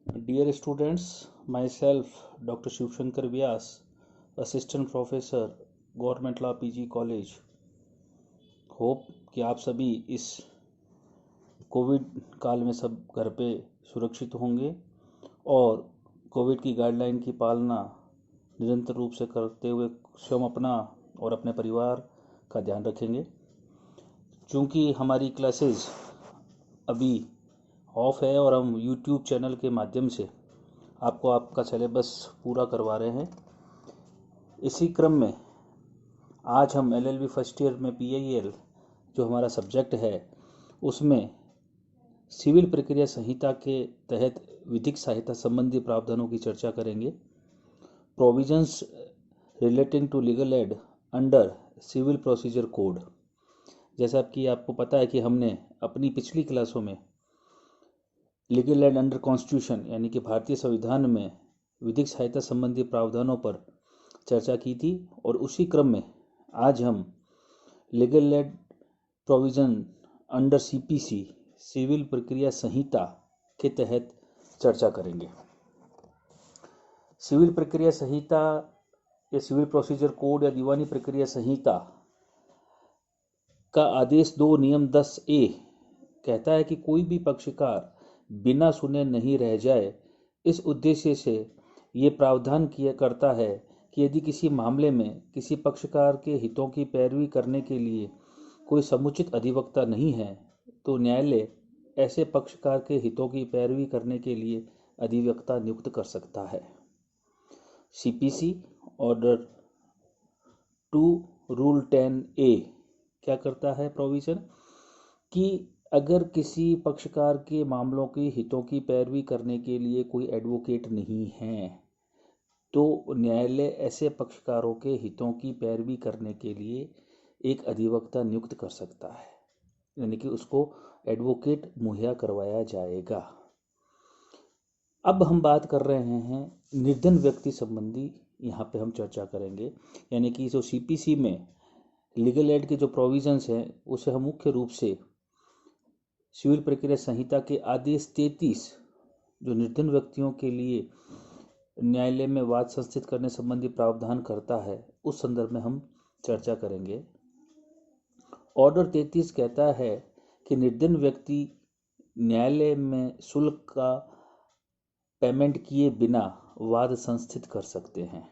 Dear students, myself Dr. Shivshankar Vyas, Assistant Professor, Government Law PG College, hope कि आप सभी इस Covid काल में सब घर पे सुरक्षित होंगे और कोविड की गाइडलाइन की पालना निरंतर रूप से करते हुए स्वयं अपना और अपने परिवार का ध्यान रखेंगे। चूँकि हमारी क्लासेस अभी ऑफ है और हम यूट्यूब चैनल के माध्यम से आपको आपका सिलेबस पूरा करवा रहे हैं। इसी क्रम में आज हम LLB फर्स्ट ईयर में PIL जो हमारा सब्जेक्ट है उसमें सिविल प्रक्रिया संहिता के तहत विधिक सहायता संबंधी प्रावधानों की चर्चा करेंगे। Provisions relating to legal aid under civil procedure code. जैसा कि आपको पता है कि हमने अपनी पिछली क्लासों में लीगल एड अंडर कॉन्स्टिट्यूशन यानी कि भारतीय संविधान में विधिक सहायता संबंधी प्रावधानों पर चर्चा की थी और उसी क्रम में आज हम legal aid provision under CPC civil प्रक्रिया संहिता के तहत चर्चा करेंगे। सिविल प्रक्रिया संहिता या सिविल प्रोसीजर कोड या दीवानी प्रक्रिया संहिता का आदेश 2 नियम 10A कहता है कि कोई भी पक्षकार बिना सुने नहीं रह जाए। इस उद्देश्य से ये प्रावधान किया करता है कि यदि किसी मामले में किसी पक्षकार के हितों की पैरवी करने के लिए कोई समुचित अधिवक्ता नहीं है तो न्यायालय ऐसे पक्षकार के हितों की पैरवी करने के लिए अधिवक्ता नियुक्त कर सकता है। CPC ऑर्डर 2 रूल 10A क्या करता है प्रोविजन कि अगर किसी पक्षकार के मामलों के हितों की पैरवी करने के लिए कोई एडवोकेट नहीं है तो न्यायालय ऐसे पक्षकारों के हितों की पैरवी करने के लिए एक अधिवक्ता नियुक्त कर सकता है, यानी कि उसको एडवोकेट मुहैया करवाया जाएगा। अब हम बात कर रहे हैं निर्धन व्यक्ति संबंधी, यहाँ पे हम चर्चा करेंगे, यानी कि जो CPC में लीगल एड के जो प्रोविजंस हैं उसे हम मुख्य रूप से सिविल प्रक्रिया संहिता के आदेश 33 जो निर्धन व्यक्तियों के लिए न्यायालय में वाद संस्थित करने संबंधी प्रावधान करता है उस संदर्भ में हम चर्चा करेंगे। ऑर्डर 33 कहता है कि निर्धन व्यक्ति न्यायालय में शुल्क का पेमेंट किए बिना वाद संस्थित कर सकते हैं,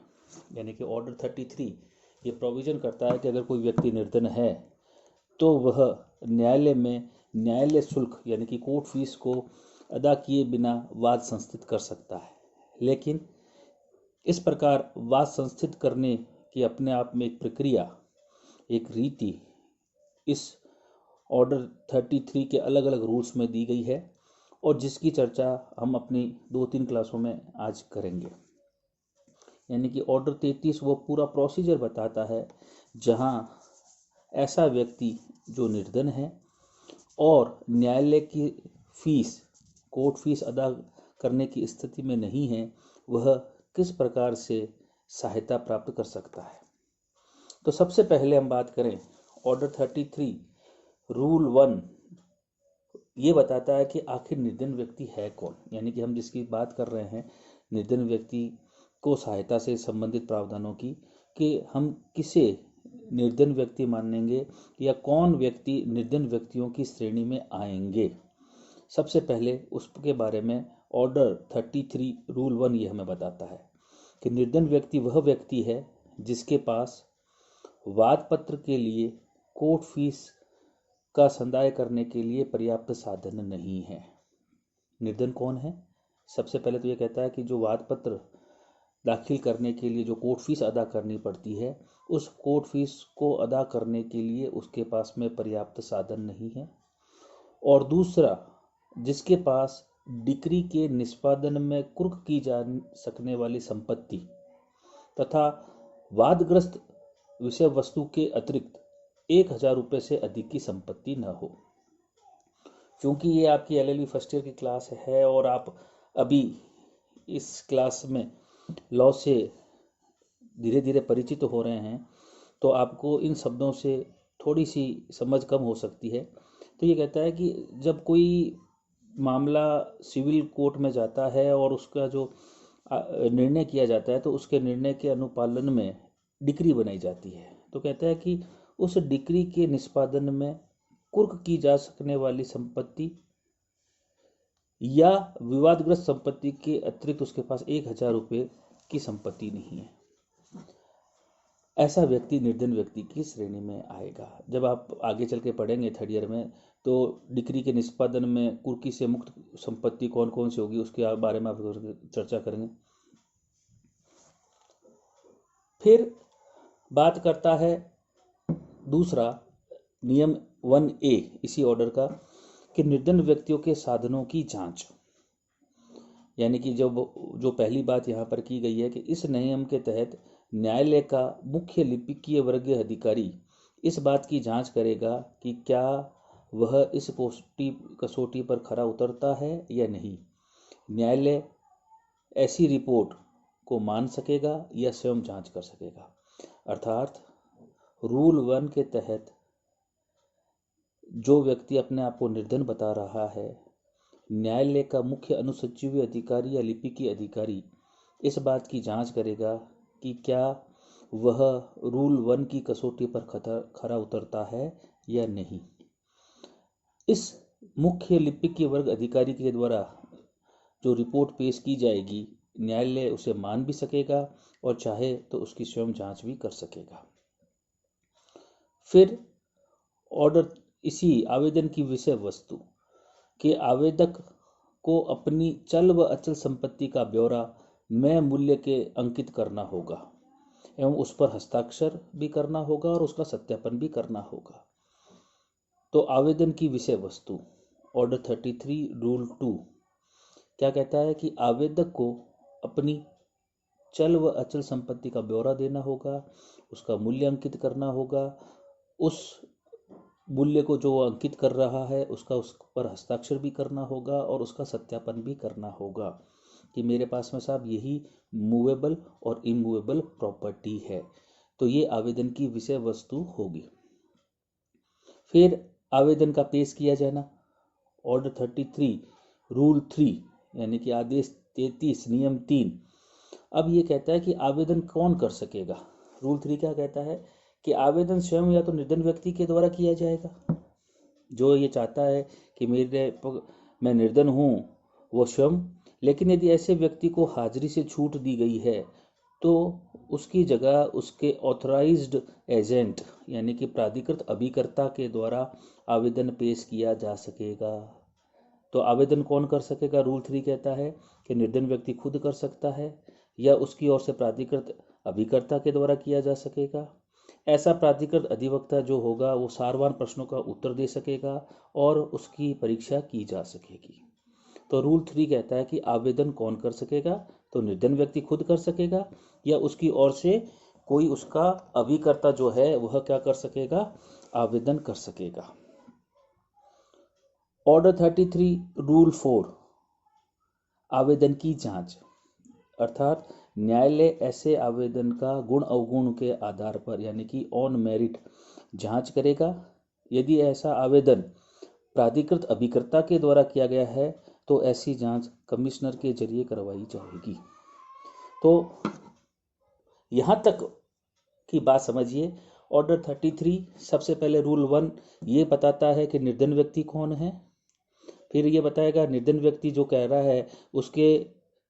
यानी कि ऑर्डर 33 ये प्रोविजन करता है कि अगर कोई व्यक्ति निर्धन है तो वह न्यायालय में न्यायालय शुल्क यानी कि कोर्ट फीस को अदा किए बिना वाद संस्थित कर सकता है। लेकिन इस प्रकार वाद संस्थित करने की अपने आप में एक प्रक्रिया, एक रीति इस ऑर्डर 33 के अलग अलग रूल्स में दी गई है और जिसकी चर्चा हम अपनी 2-3 क्लासों में आज करेंगे। यानी कि ऑर्डर 33 वो पूरा प्रोसीजर बताता है जहां ऐसा व्यक्ति जो निर्धन है और न्यायालय की फीस कोर्ट फीस अदा करने की स्थिति में नहीं है वह किस प्रकार से सहायता प्राप्त कर सकता है। तो सबसे पहले हम बात करें ऑर्डर 33 रूल 1 ये बताता है कि आखिर निर्धन व्यक्ति है कौन, यानी कि हम जिसकी बात कर रहे हैं निर्धन व्यक्ति को सहायता से संबंधित प्रावधानों की, कि हम किसे निर्धन व्यक्ति मानेंगे या कौन व्यक्ति निर्धन व्यक्तियों की श्रेणी में आएंगे। सबसे पहले उसके बारे में ऑर्डर 33 रूल 1 ये हमें बताता है कि निर्धन व्यक्ति वह व्यक्ति है जिसके पास वाद पत्र के लिए कोर्ट फीस का संदाय करने के लिए पर्याप्त साधन नहीं है। निर्धन कौन है? सबसे पहले तो ये कहता है कि जो वाद पत्र दाखिल करने के लिए जो कोर्ट फीस अदा करनी पड़ती है उस कोर्ट फीस को अदा करने के लिए उसके पास में पर्याप्त साधन नहीं है। और दूसरा, जिसके पास डिक्री के निष्पादन में कुर्क की जा सकने वाली संपत्ति तथा वादग्रस्त विषय वस्तु के अतिरिक्त 1000 रुपये से अधिक की संपत्ति न हो। क्योंकि ये आपकी LLB फर्स्ट ईयर की क्लास है और आप अभी इस क्लास में लॉ से धीरे धीरे परिचित हो रहे हैं तो आपको इन शब्दों से थोड़ी सी समझ कम हो सकती है। तो ये कहता है कि जब कोई मामला सिविल कोर्ट में जाता है और उसका जो निर्णय किया जाता है, तो उसके निर्णय के अनुपालन में डिक्री बनाई जाती है। तो कहता है कि उस डिक्री के निष्पादन में कुर्क की जा सकने वाली संपत्ति या विवादग्रस्त संपत्ति के अतिरिक्त उसके पास 1,000 रुपये की संपत्ति नहीं है, ऐसा व्यक्ति निर्धन व्यक्ति की श्रेणी में आएगा। जब आप आगे चल के पढ़ेंगे थर्ड ईयर में, तो डिक्री के निष्पादन में कुर्की से मुक्त संपत्ति कौन कौन सी होगी उसके बारे में आप चर्चा करेंगे। फिर बात करता है दूसरा नियम 1A इसी ऑर्डर का, कि निर्धन व्यक्तियों के साधनों की जांच। यानी कि जो पहली बात यहाँ पर की गई है कि इस नियम के तहत न्यायालय का मुख्य लिपिकीय वर्गीय अधिकारी इस बात की जांच करेगा कि क्या वह इस कसौटी पर खरा उतरता है या नहीं। न्यायालय ऐसी रिपोर्ट को मान सकेगा या स्वयं जांच कर सकेगा। अर्थात रूल 1 के तहत जो व्यक्ति अपने आप को निर्धन बता रहा है, न्यायालय का मुख्य अनुसचिवीय अधिकारी या लिपिकीय अधिकारी इस बात की जांच करेगा कि क्या वह रूल 1 की कसौटी पर खरा उतरता है या नहीं। इस मुख्य लिपिकीय वर्ग अधिकारी के द्वारा जो रिपोर्ट पेश की जाएगी, न्यायालय उसे मान भी सकेगा और चाहे तो उसकी स्वयं जांच भी कर सकेगा। फिर ऑर्डर इसी आवेदन की विषय वस्तु के आवेदक को अपनी चल व अचल संपत्ति का ब्यौरा में मूल्य के अंकित करना होगा एवं उस पर हस्ताक्षर भी करना होगा और उसका सत्यापन भी करना होगा। तो आवेदन की विषय वस्तु ऑर्डर 33 रूल 2 क्या कहता है कि आवेदक को अपनी चल व अचल संपत्ति का ब्यौरा देना होगा, उसका मूल्य अंकित करना होगा, उस मूल्य को जो अंकित कर रहा है उसका उस पर हस्ताक्षर भी करना होगा और उसका सत्यापन भी करना होगा कि मेरे पास में साहब यही मूवेबल और इमूवेबल प्रॉपर्टी है। तो ये आवेदन की विषय वस्तु होगी। फिर आवेदन का पेश किया जाना ऑर्डर 33 रूल 3 यानी कि आदेश 33 नियम 3। अब ये कहता है कि आवेदन कौन कर सकेगा। रूल 3 क्या कहता है कि आवेदन स्वयं या तो निर्धन व्यक्ति के द्वारा किया जाएगा, जो ये चाहता है कि मैं निर्धन हूँ वो स्वयं। लेकिन यदि ऐसे व्यक्ति को हाजिरी से छूट दी गई है तो उसकी जगह उसके ऑथराइज्ड एजेंट यानी कि प्राधिकृत अभिकर्ता के द्वारा आवेदन पेश किया जा सकेगा। तो आवेदन कौन कर सकेगा। रूल 3 कहता है कि निर्धन व्यक्ति खुद कर सकता है या उसकी ओर से प्राधिकृत अभिकर्ता के द्वारा किया जा सकेगा। ऐसा प्राधिकृत अधिवक्ता जो होगा वो सारवान प्रश्नों का उत्तर दे सकेगा और उसकी परीक्षा की जा सकेगी। तो रूल 3 कहता है कि आवेदन कौन कर सकेगा। तो निर्धन व्यक्ति खुद कर सकेगा या उसकी ओर से कोई उसका अभिकर्ता जो है वह क्या कर सकेगा, आवेदन कर सकेगा। ऑर्डर 33 रूल 4 आवेदन की जांच। अर्थात न्यायालय ऐसे आवेदन का गुण अवगुण के आधार पर यानी कि ऑन मेरिट जांच करेगा। यदि ऐसा आवेदन प्राधिकृत अभिकर्ता के द्वारा किया गया है तो ऐसी जांच कमिश्नर के जरिए करवाई जाएगी। तो यहाँ तक की बात समझिए। ऑर्डर 33 सबसे पहले रूल 1 ये बताता है कि निर्धन व्यक्ति कौन है। फिर ये बताएगा निर्धन व्यक्ति जो कह रहा है उसके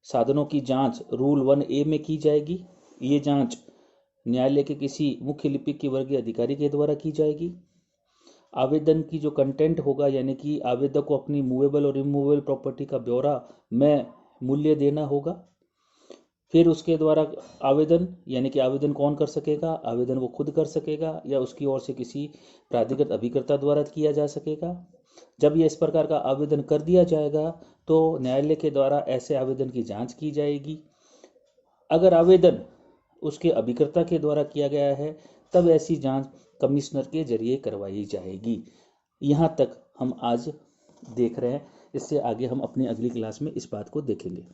साधनों की जांच रूल 1A में की जाएगी। ये जांच न्यायालय के किसी मुख्य लिपिक के वर्गीय अधिकारी के द्वारा की जाएगी। आवेदन की जो कंटेंट होगा यानी कि आवेदक को अपनी मूवेबल और इमूवेबल प्रॉपर्टी का ब्यौरा में मूल्य देना होगा। फिर उसके द्वारा आवेदन यानी कि आवेदन कौन कर सकेगा, आवेदन वो खुद कर सकेगा या उसकी ओर से किसी प्राधिकृत अभिकर्ता द्वारा किया जा सकेगा। जब यह इस प्रकार का आवेदन कर दिया जाएगा तो न्यायालय के द्वारा ऐसे आवेदन की जांच की जाएगी। अगर आवेदन उसके अभिकर्ता के द्वारा किया गया है तब ऐसी जांच कमिश्नर के जरिए करवाई जाएगी। यहाँ तक हम आज देख रहे हैं। इससे आगे हम अपनी अगली क्लास में इस बात को देखेंगे।